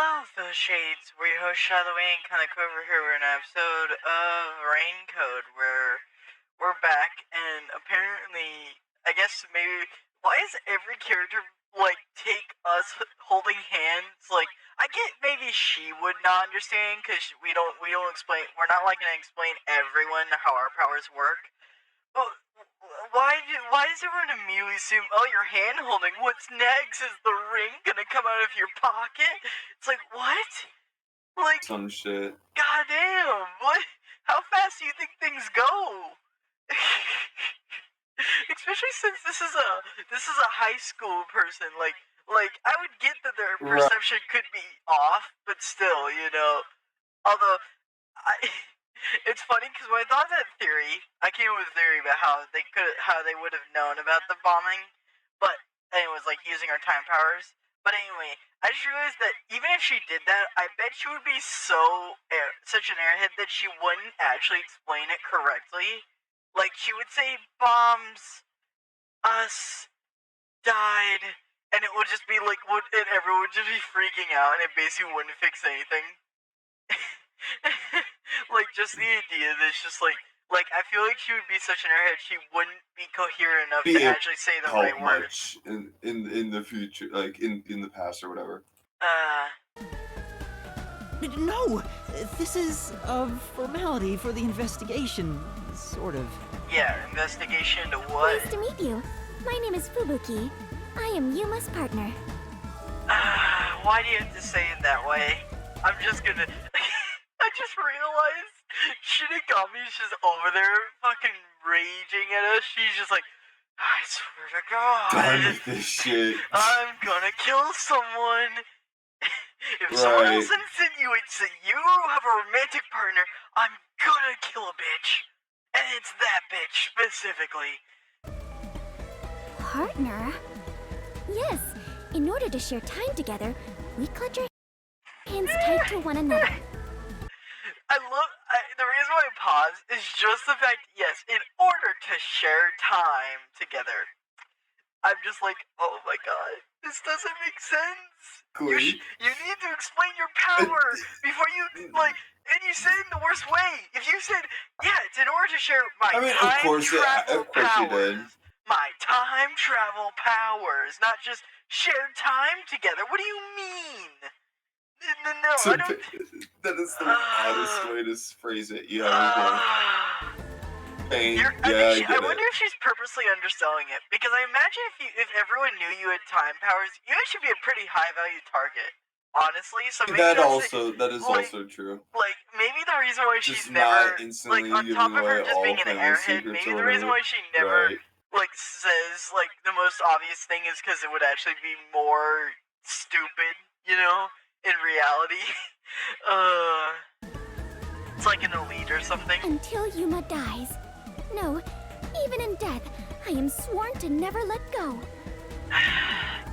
Hello, fellow shades. We're your host, Shiloh and kind of over here. We're in an episode of Raincoat where we're back, and apparently, I guess maybe, why is every character, like, take us holding hands? Like, I get maybe she would not understand, because we don't explain, we're not, like, gonna explain everyone how our powers work. But why does everyone immediately assume, oh, you're hand holding? What's next? Is the ring gonna come out of your pocket? It's like, what? Like, Some shit. goddamn, what? How fast do you think things go? Especially since this is a high school person. Like I would get that their perception could be off, but still, you know. Although it's funny because when I thought of that theory, I came up with a theory about how they would have known about the bombing, and it was like using our time powers. But anyway, I just realized that even if she did that, I bet she would be such an airhead that she wouldn't actually explain it correctly. Like she would say bombs, us, died, and it would just be like, and everyone would just be freaking out, and it basically wouldn't fix anything. Like, just the idea that it's just like I feel like she would be such an airhead, she wouldn't be coherent enough to actually say the right words. In the future, like in the past or whatever. No, this is a formality for the investigation, sort of. Yeah, investigation to what? Nice to meet you. My name is Fubuki. I am Yuma's partner. Why do you have to say it that way? I'm just gonna... I just realized Shinigami's just over there fucking raging at us. She's just like, I swear to God. Done with this shit. I'm gonna kill someone. If someone else insinuates that you have a romantic partner, I'm gonna kill a bitch. And it's that bitch, specifically. Partner? Yes. In order to share time together, we clutch our hands tight to one another. The reason why I pause is just the fact, yes, in order to share time together. I'm just like, oh my God, this doesn't make sense. You need to explain your power before you, and you said it in the worst way. If you said, yeah, it's in order to share my time travel powers. My time travel powers, not just share time together. What do you mean? No, I don't... That is the oddest way to phrase it. You have I wonder if she's purposely underselling it, because I imagine if everyone knew you had time powers, you should be a pretty high value target. Honestly, so maybe that is also true. Like maybe the reason why she's just never instantly on top of her just being an airhead, maybe the reason why she never says the most obvious thing is because it would actually be more stupid, you know, in reality. It's like an elite or something. Until Yuma dies. No, even in death, I am sworn to never let go.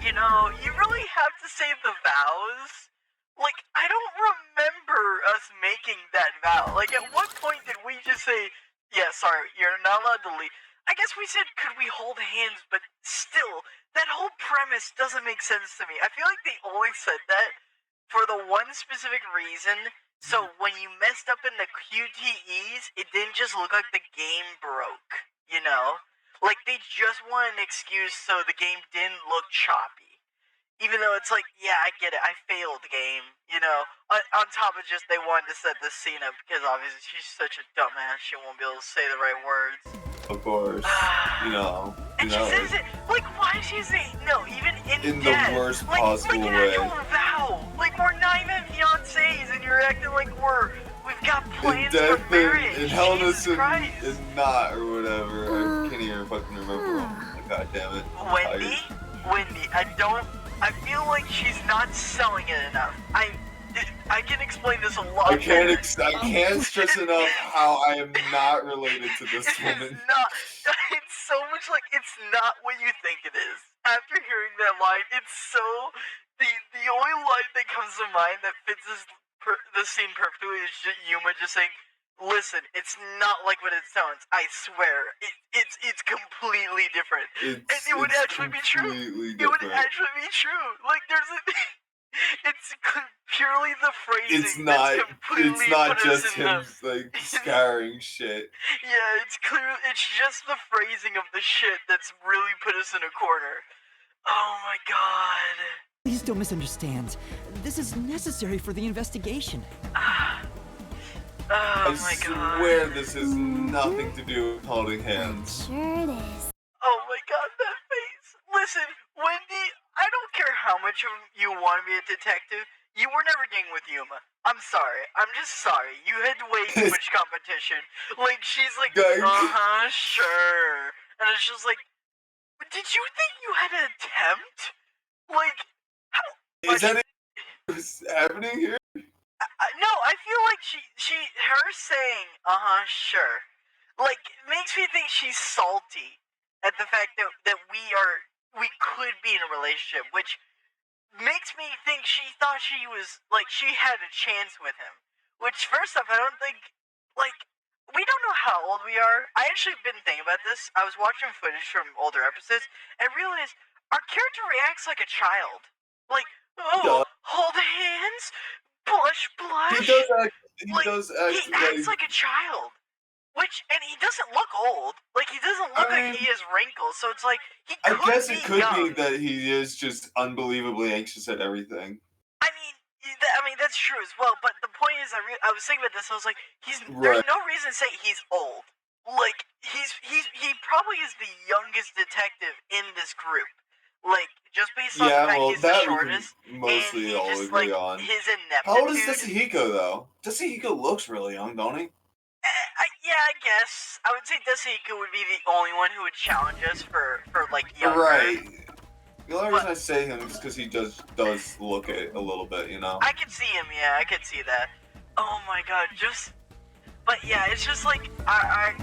You know, you really have to say the vows. Like, I don't remember us making that vow. Like, at what point did we just say, yeah, sorry, you're not allowed to leave? I guess we said, could we hold hands, but still, that whole premise doesn't make sense to me. I feel like they only said that for the one specific reason, so when you messed up in the QTEs, it didn't just look like the game broke, you know? Like, they just wanted an excuse so the game didn't look choppy. Even though it's like, yeah, I get it, I failed the game, you know? On top of just they wanted to set the scene up, because obviously she's such a dumbass, she won't be able to say the right words. Of course, you know. And she says it, like, why is she saying, no, even in death, the worst possible way. Like an actual vow. Like, we're not even fiancés, and you're acting like we've got plans for marriage. In Hellas and not, or whatever. I can't even fucking remember. God damn it. Wendy, I feel like she's not selling it enough. I can explain this a lot. I can't stress enough how I am not related to this woman. It's so much like it's not what you think it is. After hearing that line, it's so the only line that comes to mind that fits the scene perfectly is Yuma just saying, "Listen, it's not like what it sounds. I swear, it's completely different, and it would actually be true. It would actually be true. Like there's it's purely the phrasing It's not. that's completely It's not put us just in him the... like scarring shit. Yeah, it's clear. It's just the phrasing of the shit that's really put us in a corner. Oh my god. Please don't misunderstand. This is necessary for the investigation. Oh I my god. swear this has nothing to do with holding hands. Sure it is. Oh my god, that face. Listen, Wendy, I don't care how much of you want to be a detective. You were never getting with Yuma. I'm sorry. I'm just sorry. You had way too much competition. Like, she's like, Guys. sure. And it's just like, did you think you had an attempt? Like, how... Is that what's happening here? No, I feel like her saying, sure, like, makes me think she's salty at the fact that we could be in a relationship, which makes me think she thought she was, like, she had a chance with him. Which, first off, I don't think, like, we don't know how old we are. I actually been thinking about this. I was watching footage from older episodes, and I realized our character reacts like a child. Like, oh, hold hands? Blush, blush. He does act he acts like a child. And he doesn't look old. Like, he doesn't look like he has wrinkles. So it's like, he could I guess be it could young. be that he is just unbelievably anxious at everything. I mean, that's true as well. But the point is, I was thinking about this. I was like, there's no reason to say he's old. Like, he probably is the youngest detective in this group. Like, just based on the fact he's the shortest, mostly all just, agree like, on. his ineptitude. How old is Dasuhiko, though? Dasuhiko looks really young, don't he? Yeah, I guess. I would say Dasuhiko would be the only one who would challenge us for like, younger. Right. The only reason I say him is because he does look it a little bit, you know? I could see him, yeah, I could see that. Oh my god, But yeah, it's just like, I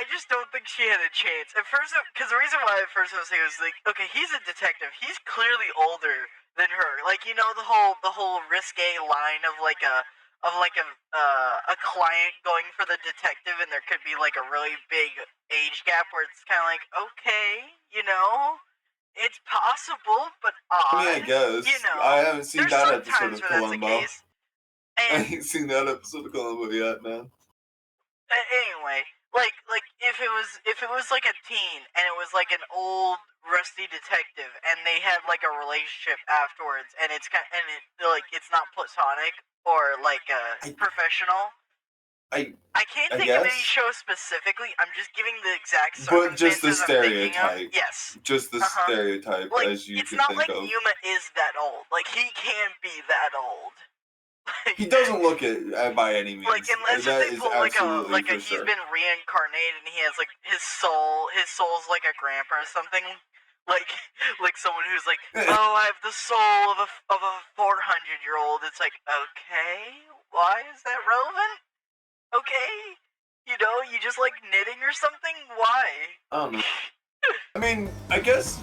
just don't think she had a chance. At first, because the reason why at first I was saying was like, okay, he's a detective. He's clearly older than her. Like, you know, the whole risque line of like a client going for the detective, and there could be like a really big age gap where it's kind of like, okay, you know, it's possible, but odd. I mean, I guess. You know, I haven't seen there's that some episode times of where that's the Columbo. case. I And ain't seen that episode of Columbo yet, man. anyway, like if it was like a teen and it was like an old rusty detective and they had like a relationship afterwards and it's it's not platonic or like professional. I can't think of any show specifically. I'm just giving the exact circumstances. But just the stereotype. Yes. Just the stereotype, like, as you it's can not think like of. Yuma is that old. Like, he can't be that old. He doesn't look it by any means. Like, unless that they is pull like absolutely he's for sure. been reincarnated and he has like his soul's like a grandpa or something. Like someone who's like, oh, I have the soul of a 400-year-old. It's like, okay, why is that relevant? Okay, you know, you just like knitting or something. Why? I don't know. I mean, I guess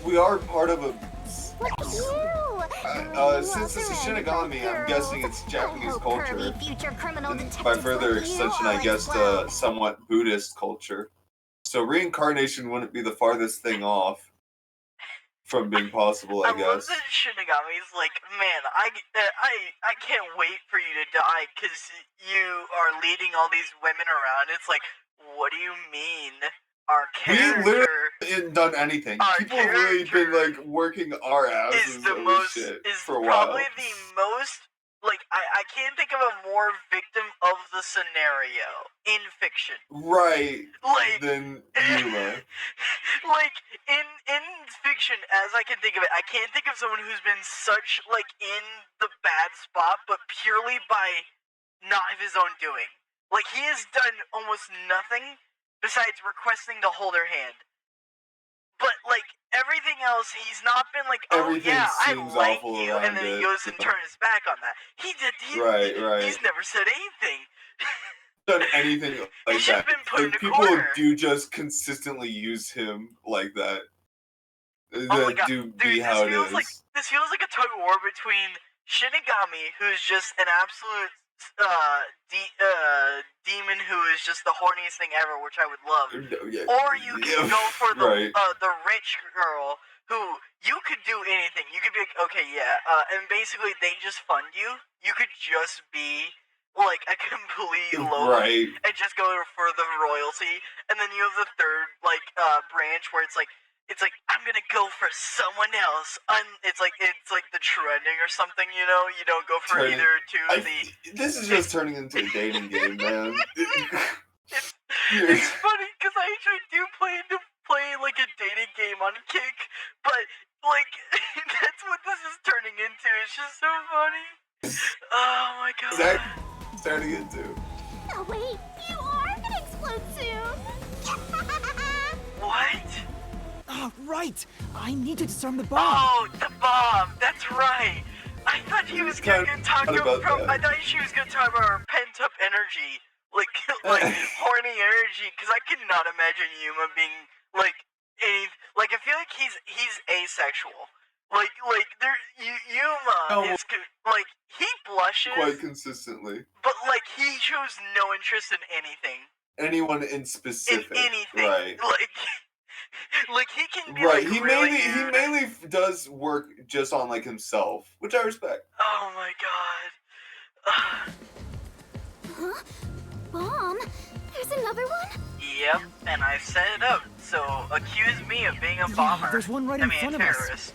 we are part of a. Since this is Shinigami, I'm guessing it's Japanese culture. And by further extension, I guess somewhat Buddhist culture. So reincarnation wouldn't be the farthest thing off from being possible, I guess. love that Shinigami's like, man, I can't wait for you to die because you are leading all these women around. It's like, what do you mean? Our character... We literally haven't done anything. People have really been like working our asses for a while. Probably the most, like, I can't think of a more victim of the scenario in fiction. Right. Like, than Yuma. Like, in fiction, as I can think of it, I can't think of someone who's been such, like, in the bad spot, but purely by not of his own doing. Like, he has done almost nothing besides requesting to hold her hand. But, like, everything else, he's not been like, oh, Everything yeah, I seems like awful you, and then he goes and turns his back on that. Right. He's never said anything. Done anything like He's that. been put in a People corner. do just consistently use him like that. Oh my god, how it is. This feels like a tug of war between Shinigami, who's just an absolute demon who is just the horniest thing ever, which I would love. Yeah, Or you can go for the right. the rich girl who you could do anything. You could be like, okay, yeah, and basically they just fund you. You could just be like a complete low Right. and just go for the royalty. And then you have the third like branch where it's like I'm gonna go for someone else. It's like the trending or something, you know. You don't go for either two. This is just turning into a dating game, man. It's funny because I actually do play like a dating game on Kick, but like that's what this is turning into. It's just so funny. Oh my god. Exactly. Turning into. Oh wait, you are gonna explode soon. What? Oh, right! I need to disarm the bomb! Oh, the bomb. That's right. I thought she was gonna talk about. I thought she was gonna talk about her pent up energy, like horny energy. Because I could not imagine Yuma being like any. Like I feel like he's asexual. Like there Yuma is like he blushes quite consistently, but like he shows no interest in anything. Anyone in specific, in anything, right? Like he can be right. like He really mainly does work just on like himself, which I respect. Oh my god. Huh? Bomb? There's another one? Yep, and I set it up. So accuse me of being a bomber. There's one right in front a of us. terrorist.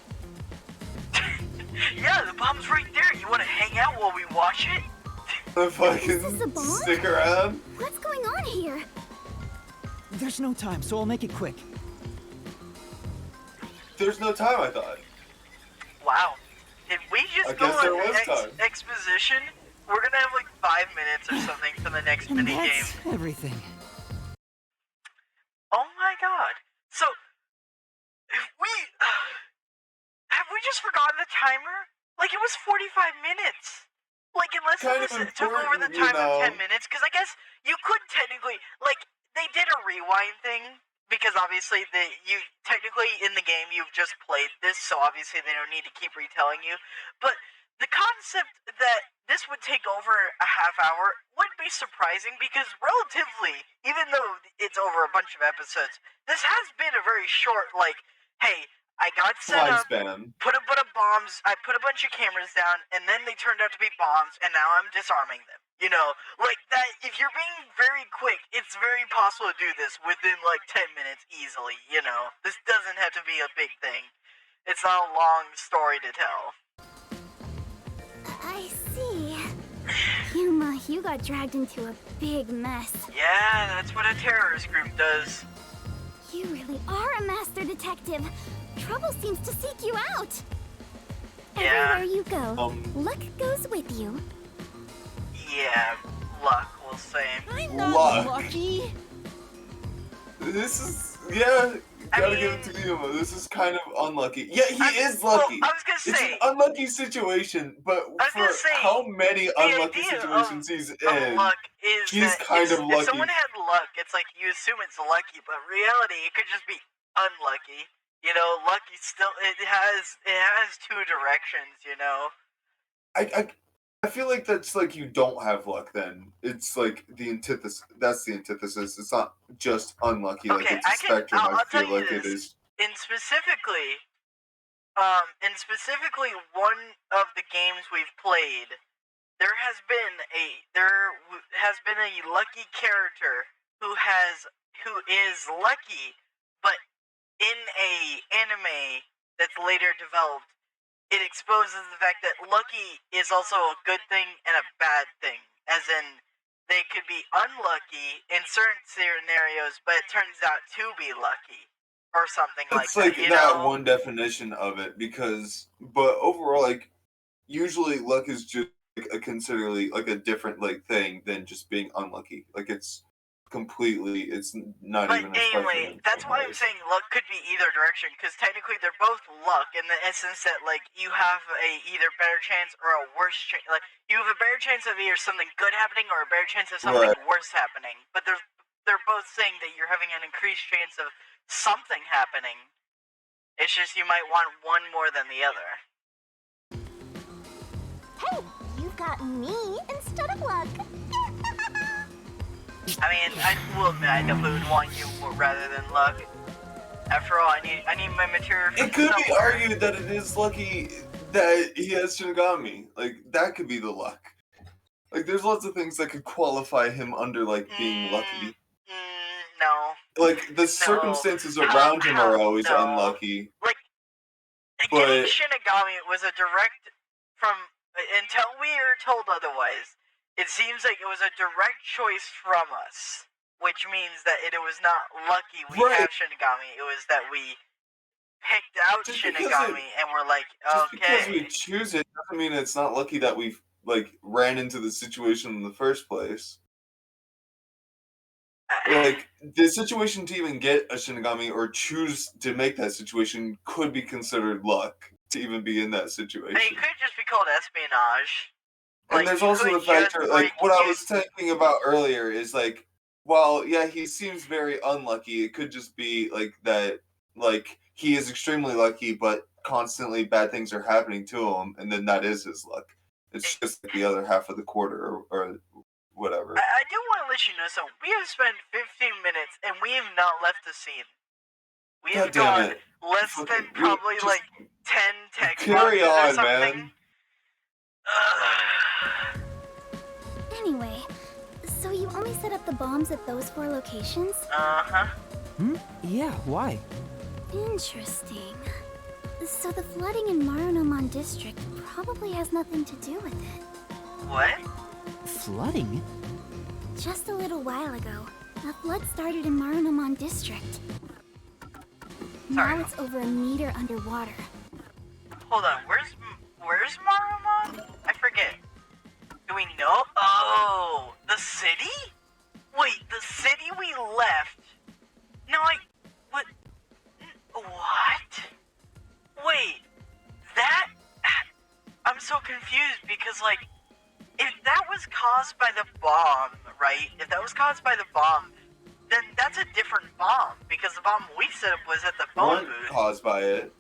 Yeah, the bomb's right there. You want to hang out while we watch it? Fucking stick around. What's going on here? There's no time, so I'll make it quick. There's no time, I thought. Wow. Did we just go there on was time. exposition? We're gonna have like 5 minutes or something for the next And minigame. that's everything. Oh my god. So, have we just forgotten the timer? Like, it was 45 minutes. Like, unless it took over the time of 10 minutes, because I guess you could technically, like, they did a rewind thing, because obviously technically in the game you've just played this, so obviously they don't need to keep retelling you. But the concept that this would take over a half hour would be surprising, because relatively, even though it's over a bunch of episodes, this has been a very short, like, hey, I got set up, put a bunch of bombs, I put a bunch of cameras down, and then they turned out to be bombs, and now I'm disarming them. You know, like that, if you're being very quick, it's very possible to do this within like 10 minutes easily, you know. This doesn't have to be a big thing. It's not a long story to tell. I see. Yuma, you got dragged into a big mess. Yeah, that's what a terrorist group does. You really are a master detective. Trouble seems to seek you out. Yeah. Everywhere you go, luck goes with you. Yeah, luck, we'll say. I'm not lucky. This is, yeah, gotta give it to Yuma. This is kind of unlucky. Yeah, he is lucky. Well, I was gonna say. It's an unlucky situation, but for how many unlucky situations he's in, luck is he's kind of lucky. If someone had luck, it's like you assume it's lucky, but reality, it could just be unlucky. You know, lucky still, it has two directions, you know? I feel like that's like you don't have luck then. It's like the antithesis. That's the antithesis. It's not just unlucky, like it's a spectrum. I feel like it is. In specifically one of the games we've played, there has been a lucky character who is lucky, but in a anime that's later developed, it exposes the fact that lucky is also a good thing and a bad thing. As in, they could be unlucky in certain scenarios, but it turns out to be lucky. Or something like that. It's like that one definition of it, but overall, like, usually luck is just like a considerably, like, a different, like, thing than just being unlucky. Like, it's not even a anyway, that's why I'm saying luck could be either direction, because technically they're both luck in the essence that, like, you have a either better chance or a worse chance. Like, you have a better chance of either something good happening or a better chance of something worse happening. But they're both saying that you're having an increased chance of something happening. It's just you might want one more than the other. Hey, you've got me instead of luck. I mean, I will admit I definitely would want you rather than luck. After all, I need my material from It could be somewhere. argued that it is lucky that he has Shinigami. Like, that could be the luck. Like, there's lots of things that could qualify him under, like, being lucky. No. Like, the circumstances around him are always no. unlucky. Like, But- getting Shinigami was a direct from until we are told otherwise. It seems like it was a direct choice from us, which means that it was not lucky we Right. have Shinigami. It was that we picked out Just because Shinigami and we're like, Just because we okay. choose it doesn't mean it's not lucky that we like ran into the situation in the first place. Like, the situation to even get a Shinigami or choose to make that situation could be considered luck to even be in that situation. It could just be called espionage. And Like, there's you also could the factor, just, like, what I you- was thinking about earlier is, like, while, yeah, he seems very unlucky, it could just be, like, that, like, he is extremely lucky, but constantly bad things are happening to him, and then that is his luck. It's just like the other half of the quarter, or whatever. I do want to let you know something. We have spent 15 minutes and we have not left the scene. We have God damn gone it. less Fucking- than probably just like 10 text carry boxes or on, something. man. Anyway, so you only set up the bombs at those 4 locations? Uh-huh. Yeah, why? Interesting. So the flooding in Marunomon District probably has nothing to do with it. What? Flooding? Just a little while ago, a flood started in Marunomon District. Sorry. Now it's over a meter underwater. Hold on. Where's Marumon? I forget. Do we know? Oh, the city? Wait, the city we left? No, what? What? Wait, that? I'm so confused because, like, if that was caused by the bomb, right? If that was caused by the bomb, then that's a different bomb because the bomb we set up was at the phone Weren't booth. caused by it.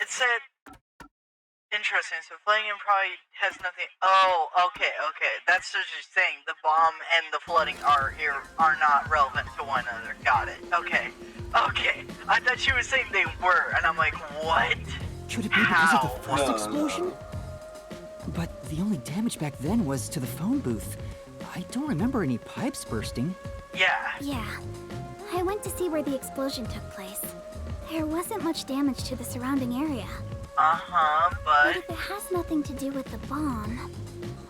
It said, interesting, so flooding probably has nothing. Oh, okay. That's just your saying. The bomb and the flooding are not relevant to one another. Got it. Okay. I thought she was saying they were, and I'm like, what? Could it be because of How? the first No. explosion? But the only damage back then was to the phone booth. I don't remember any pipes bursting. Yeah. Yeah, I went to see where the explosion took place. There wasn't much damage to the surrounding area. But But if it has nothing to do with the bomb,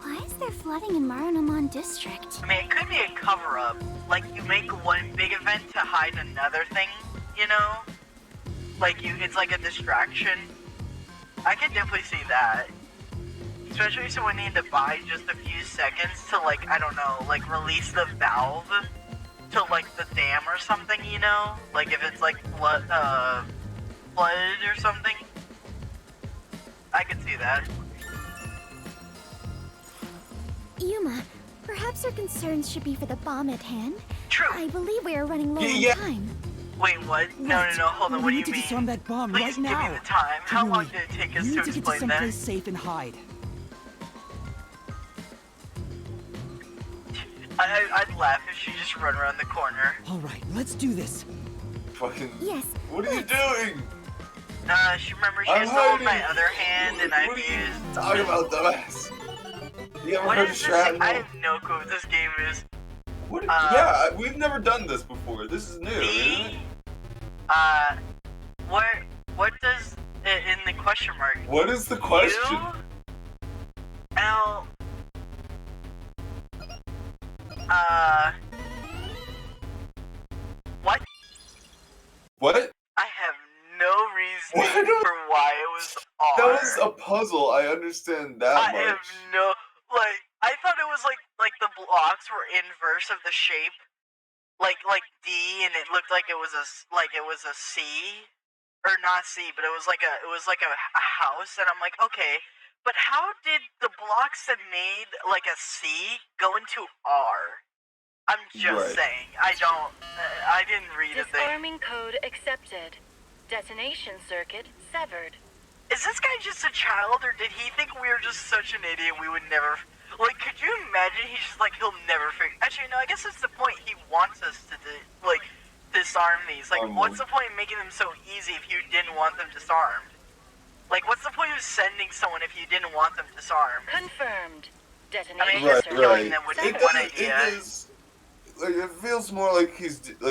why is there flooding in Marunomon District? I mean, it could be a cover-up. Like, you make one big event to hide another thing, you know? Like, it's like a distraction. I could definitely see that. Especially so we need to buy just a few seconds to, like, I don't know, like, release the valve to, like, the dam or something, you know? Like, if it's, like, flooded or something. I could see that. Yuma, perhaps our concerns should be for the bomb at hand. True. I believe we are running low Yeah. on time. Wait, what? No, hold on, what We do need you to disarm mean? that bomb Please right give now. me the time. How long Kamui, did it take us you to need to get to explain someplace that? safe and hide. I'd laugh if she just run around the corner. All right, let's do this. Fucking. Yes. What are you doing? She remembers she I'm has to hold my hiding. other hand, and I've What are you used. talking about, dumbass? You ever What heard is of this? I shrapnel? have no clue what this game is. What? Yeah, we've never done this before. This is new, isn't it? What does in the question mark? What is the question? L. What? What? I have no reason What? for why it was R. That was a puzzle. I understand that I much. have no, like, I thought it was like the blocks were inverse of the shape, like D, and it looked like it was a C, or not C, but it was like a house, and I'm like, okay, but how did the blocks that made like a C go into R? I'm just Right. saying, I didn't read a thing. Disarming code accepted. Detonation circuit severed. Is this guy just a child, or did he think we were just such an idiot we would never... Like, could you imagine he's just like, he'll never figure... Actually, no, I guess that's the point. He wants us to, disarm these. Like, what's the point of making them so easy if you didn't want them disarmed? Like, what's the point of sending someone if you didn't want them disarmed? Confirmed. I Detonation mean, just circuit. killing them would be one It idea. is. Like, it feels more like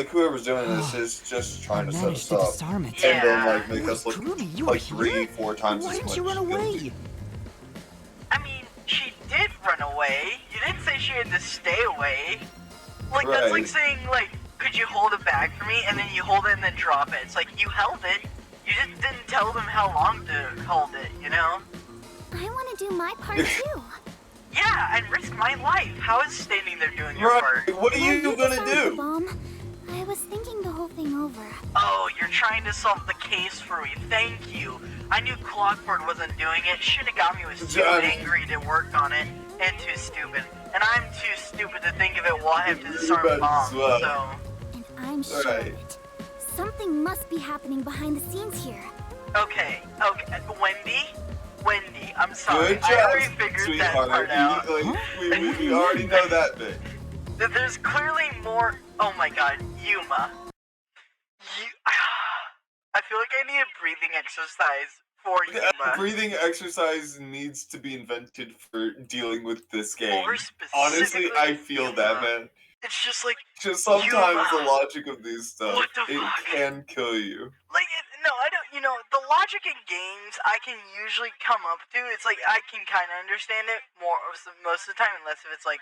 whoever's doing this is just trying to set managed us to up. disarm it. And then, Yeah. like, make us look Kurumi, you were like 3-4 times Why as didn't much. you run away? I mean, she did run away. You didn't say she had to stay away. Like, that's like Right. saying, like, could you hold a bag for me? And then you hold it and then drop it. It's like, you held it. You just didn't tell them how long to hold it, you know? I want to do my part too. Yeah, I'd risk my life. How is standing there doing your Right. part? What are you Well, gonna disarmed the do? bomb. I was thinking the whole thing over. Oh, you're trying to solve the case for me. Thank you. I knew Clockford wasn't doing it. Shinigami was too Johnny. angry to work on it, and too stupid. And I'm too stupid to think of it while I have to disarm might as bombs, well. so... And I'm sure of Right. it. Something must be happening behind the scenes here. Okay, Wendy, I'm sorry. Good I job, already figured that sweetheart. part out. We already know that bit. There's clearly more... Oh my god, Yuma. I feel like I need a breathing exercise for A Yuma. breathing exercise needs to be invented for dealing with this game. Or Honestly, specifically I feel Yuma. that, man. It's just like, Just sometimes the Yuma. logic of these stuff, What the it fuck? can kill you. like, no, I don't, you know, the logic in games I can usually come up to. It's like, I can kind of understand it most of the time, unless if it's like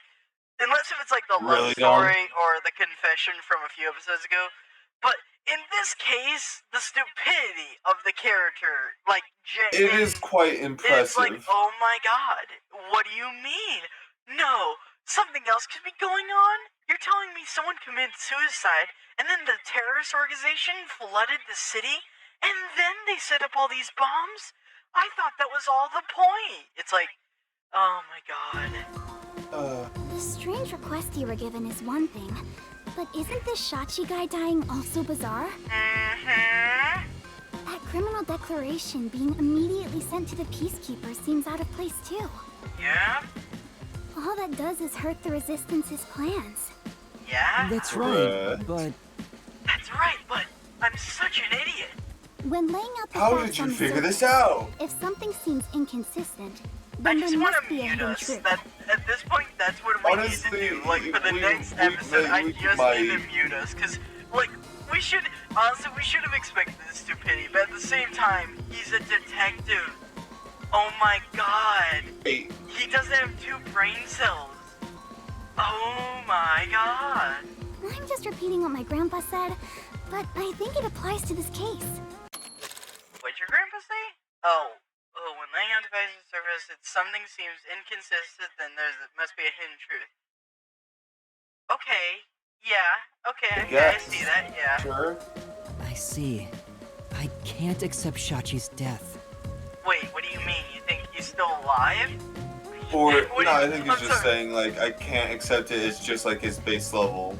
the love Really, dog? story or the confession from a few episodes ago. But in this case, the stupidity of the character, like, It is quite it's impressive. like, oh my god, what do you mean? No, something else could be going on? You're telling me someone committed suicide, and then the terrorist organization flooded the city, and then they set up all these bombs? I thought that was all the point. It's like, oh my god. The strange request you were given is one thing, but isn't this Shachi guy dying also bizarre? Mm-hmm. That criminal declaration being immediately sent to the Peacekeeper seems out of place too. Yeah? All that does is hurt the Resistance's plans. Yeah? That's right, Correct. but That's right, but I'm such an idiot. When laying out the How facts did you on the figure this surface, out? if something seems inconsistent, I then just there want must to be a mute hidden us. truth. That at this point, that's what we Honestly, need to do. Like for the we- next we episode, may- I we just might- need to mute us, cause like we should honestly we should have expected this stupidity, but at the same time, he's a detective. Oh my god, Wait, he doesn't have 2 brain cells. Oh my god. I'm just repeating what my grandpa said, but I think it applies to this case. What'd your grandpa say? Oh, when laying out devices surface, if something seems inconsistent, then must be a hidden truth. Okay, yeah, okay, I guess. see that, yeah. sure? I see. I can't accept Shachi's death. Wait, what do you mean? You think he's still alive? Or, What do no, you- I think he's I'm just sorry. saying, like, I can't accept it, it's just like his base level,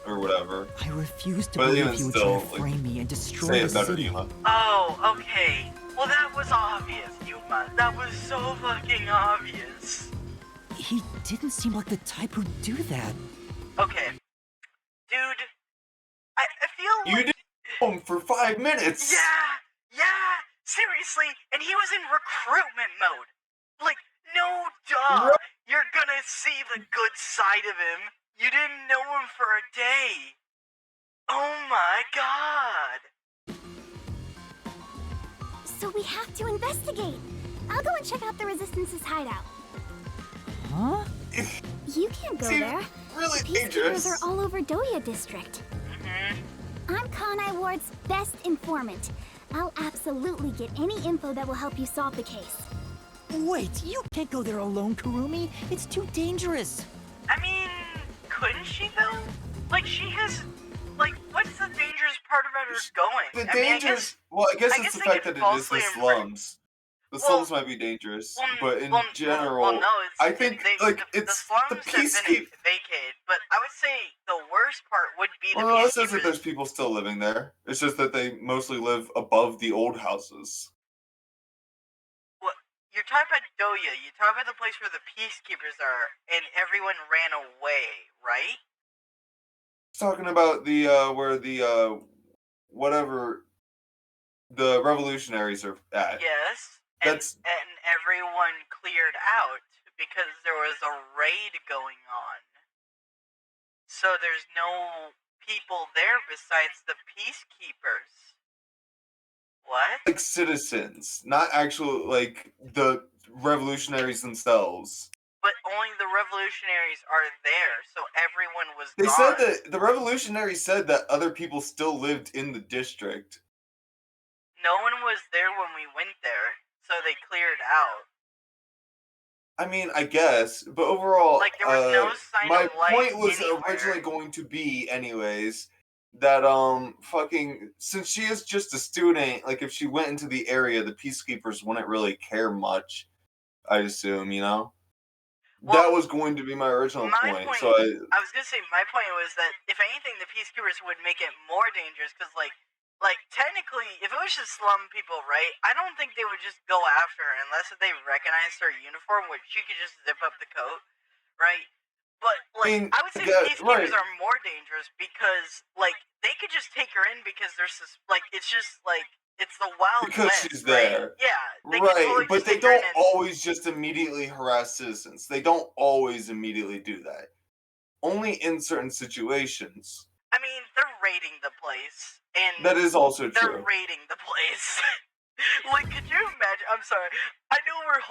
or whatever. I refuse to But believe even he would still, try to like, frame me and destroy Say the it better, city. Yuma. Oh, okay. Well, that was obvious, Yuma. That was so fucking obvious. He didn't seem like the type who'd do that. Okay. Dude, I feel You like... did home for 5 minutes! Yeah, seriously, and he was in recruitment mode. Like, no duh, Right. you're gonna see the good side of him. You didn't know him for a day. Oh my god. So we have to investigate. I'll go and check out the Resistance's hideout. Huh? You can't go Seems there. really Peacekeepers dangerous. are all over Doya District. I'm Kanai Ward's best informant. I'll absolutely get any info that will help you solve the case. Wait, you can't go there alone, Kurumi. It's too dangerous. I mean, couldn't she though? Like, she has... Like, what's the dangerous part about her going? The I mean, I dangers. guess... Well, I guess I it's guess the they fact could that it is the falsely infer- slums. The Well- slums might be dangerous, but in general, well, no, it's, I think like the it's slums the have been peacekeep. vacated, but I would say the worst part would be the Well, no, it says that peacekeepers. there's people still living there. It's just that they mostly live above the old houses. you're talking about Doya. You talk about the place where the peacekeepers are, and everyone ran away, right? Talking about the where the whatever the revolutionaries are at. Yes. That's And everyone cleared out because there was a raid going on. So there's no people there besides the peacekeepers. What? like citizens, not actual like the revolutionaries themselves. But only the revolutionaries are there, so everyone was They gone. said that the revolutionaries said that other people still lived in the district. No one was there when we went there, so they cleared out. I mean, I guess, but overall, Like, there was no sign my of life point was anywhere. originally going to be, anyways, that fucking since she is just a student, like if she went into the area, the peacekeepers wouldn't really care much. I assume, you know. Well, that was going to be my original point. So I was gonna say my point was that if anything, the peacekeepers would make it more dangerous because, like technically, if it was just slum people, right? I don't think they would just go after her unless they recognized her uniform, which she could just zip up the coat, right? But like, I would say the peacekeepers are more dangerous because like they could just take her in because they're it's just like. It's the Wild because West, she's right? there. Yeah, they right, totally but just they take her in don't always just immediately harass citizens. They don't always immediately do that. Only in certain situations. I mean, they're raiding the place, and that is also true. They're raiding the place. Like, could you imagine? I'm sorry. I know we're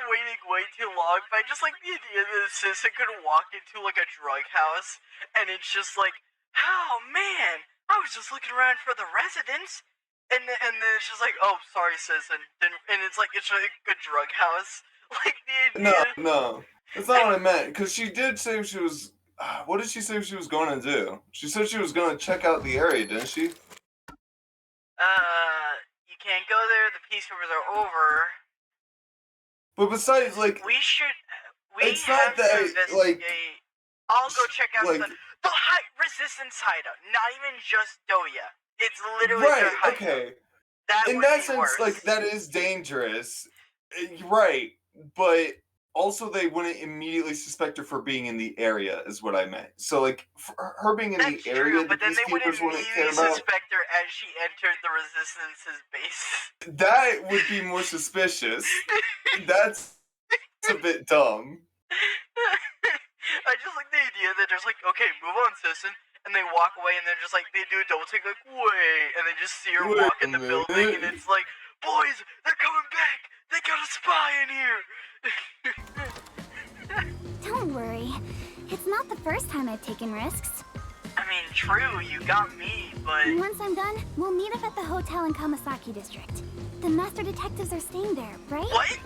waiting way too long, but I just like the idea that an assistant could walk into like a drug house, and it's just like, oh man, I was just looking around for the residents. And then it's just like, oh, sorry, citizen. And it's like, it's like a drug house. Like, the idea... No. That's not what I meant. Because she did say she was... What did she say she was going to do? She said she was going to check out the area, didn't she? You can't go there. The peacekeepers are over. But besides, like... We it's have not that, to investigate. like... I'll go check out like, the resistance hideout. Not even just Doya. It's literally their hideout. Okay. That in that sense, worse. Like, that is dangerous. Right. But also they wouldn't immediately suspect her for being in the area, is what I meant. So, like, for her being in the area, but then they wouldn't care immediately about... suspect her as she entered the Resistance's base. That would be more suspicious. That's a bit dumb. I just like the idea that there's like, okay, move on, citizen. And they walk away, and they're just like, they do a double take, like, wait, and they just see her walk in the building, and it's like, boys, they're coming back! They got a spy in here! Don't worry. It's not the first time I've taken risks. I mean, true, you got me, but... Once I'm done, we'll meet up at the hotel in Kamasaki District. The master detectives are staying there, right? What?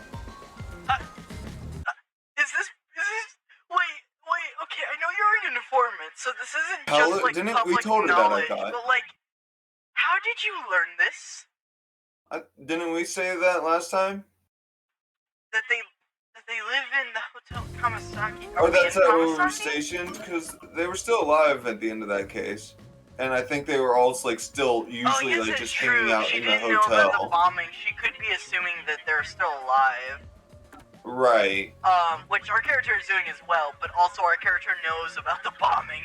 Is this... Wait, okay, I know you're an informant, so this isn't just like didn't public we told her knowledge, that, I thought. but like, how did you learn this? Didn't we say that last time? That they live in the Hotel Kamasaki. Or that's how we were stationed, because they were still alive at the end of that case. And I think they were all like still usually like just hanging out in the hotel. She didn't know about the bombing. She could be assuming that they're still alive. Right. Which our character is doing as well, but also our character knows about the bombing.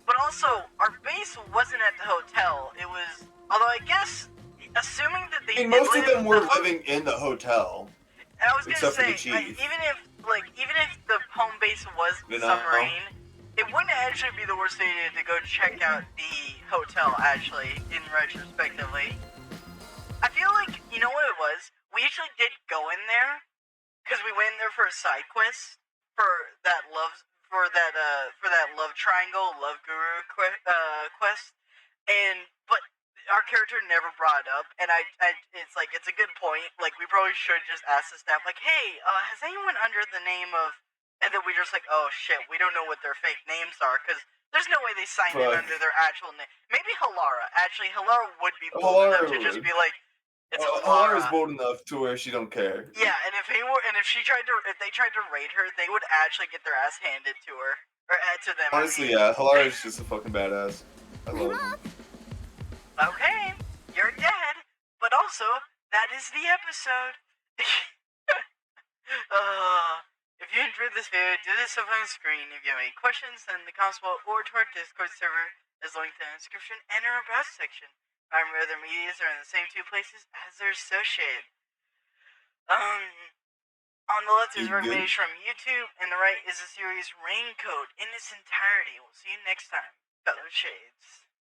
But also, our base wasn't at the hotel. It was, although I guess, assuming that they most of them were living in the hotel. I was gonna say, Chief. even if the home base was the submarine, it wouldn't actually be the worst idea to go check out the hotel, actually, in retrospectively. I feel like, you know what it was? We actually did go in there, because we went in there for a side quest, for that love triangle, love guru quest, but our character never brought it up, and it's a good point, like, we probably should just ask the staff, like, hey, has anyone under the name of, and then we just like, oh shit, we don't know what their fake names are, because there's no way they signed in under their actual name. Maybe Halara, actually, Halara would be bold enough to just be like, it's Halara. Halara's bold enough to where she don't care. Yeah, and if they tried to raid her, they would actually get their ass handed to her, or to them. Honestly, yeah, Halara's just a fucking badass. I love her. Okay, you're dead, but also, that is the episode. If you enjoyed this video, do this up on the screen. If you have any questions, send the comments below or to our Discord server is linked in the description and in our about section. Our other medias are in the same two places as they're associated. On the left is a recommendation from YouTube, and the right is the series Raincoat in its entirety. We'll see you next time, fellow Shades.